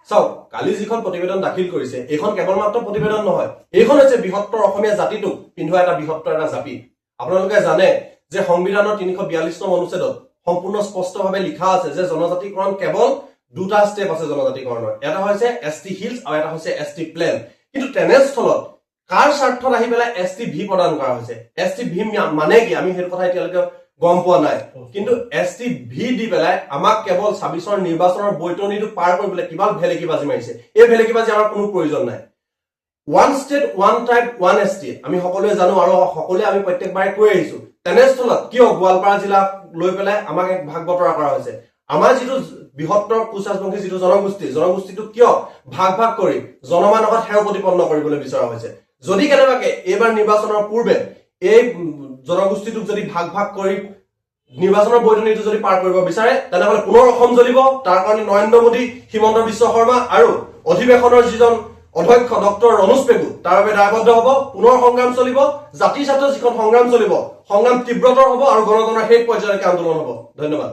চাওক কালি যিখন প্ৰতিবেদন দাখিল কৰিছে এইখন কেৱল মাত্ৰ প্ৰতিবেদন নহয়, এইখন হৈছে বৃহত্তৰ অসমীয়া জাতিটোক পিন্ধোৱা এটা বৃহত্তৰ এটা জাপি। আপোনালোকে জানে যে সংবিধানৰ 342 নং অনুচ্ছেদত সম্পূৰ্ণ স্পষ্টভাৱে লিখা আছে যে জনজাতিকৰণ কেৱল দুটা ষ্টেপ আছে জনজাতিকৰণৰ, এটা হৈছে ST হিলছ আৰু এটা হৈছে ST প্লেন। কিন্তু তেনেস্থলত কাৰ স্বাৰ্থত আহি পেলাই ST ভি প্ৰদান কৰা হৈছে? ST ভি মানে কি আমি সেইটো কথা এতিয়ালৈকে গম পোৱা নাই। কিন্তু ST ভি দি পেলাই আমাক কেৱল 26ৰ নিৰ্বাচনৰ বৈতৰণিটো পাৰ কৰিবলৈ কিবা ভেলেকিবাজি মাৰিছে। এই ভেলেকিবাজি আমাৰ কোনো প্ৰয়োজন নাই। One state one tribe one ST আমি সকলোৱে জানো আৰু সকলোৱে আমি প্ৰত্যেকবাৰে কৈ আহিছো। তেনেস্থলত কিয় গোৱালপাৰা জিলা লৈ পেলাই আমাক এক ভাগ বতৰা কৰা হৈছে? আমাৰ যিটো বৃহত্তৰ কোচ ৰাজবংশী যিটো জনগোষ্ঠীটো কিয় ভাগ ভাগ কৰি জনমানসত সেৱ প্ৰতিপন্ন কৰিবলৈ বিচৰা হৈছে? যদি কেনেবাকে এইবাৰ নিৰ্বাচনৰ পূৰ্বে এই জনগোষ্ঠীটোক যদি ভাগ ভাগ কৰি নিৰ্বাচনৰ বৈতৰণিটো যদি পাৰ কৰিব বিচাৰে তেনেহলে পুনৰ অসম জ্বলিব। তাৰ কাৰণে নৰেন্দ্ৰ মোদী, হিমন্ত বিশ্ব শৰ্মা আৰু অধিৱেশনৰ যিজন অধ্যক্ষ ডক্টৰ ৰণোজ পেগু তাৰ বাবে দায়বদ্ধ হব। পুনৰ সংগ্ৰাম চলিব, জাতিৰ স্বাৰ্থত যিখন সংগ্ৰাম চলিব, সংগ্ৰাম তীব্ৰতৰ হব আৰু গণতন্ত্ৰৰ শেষ পৰ্যায়লৈকে আন্দোলন হব। ধন্যবাদ।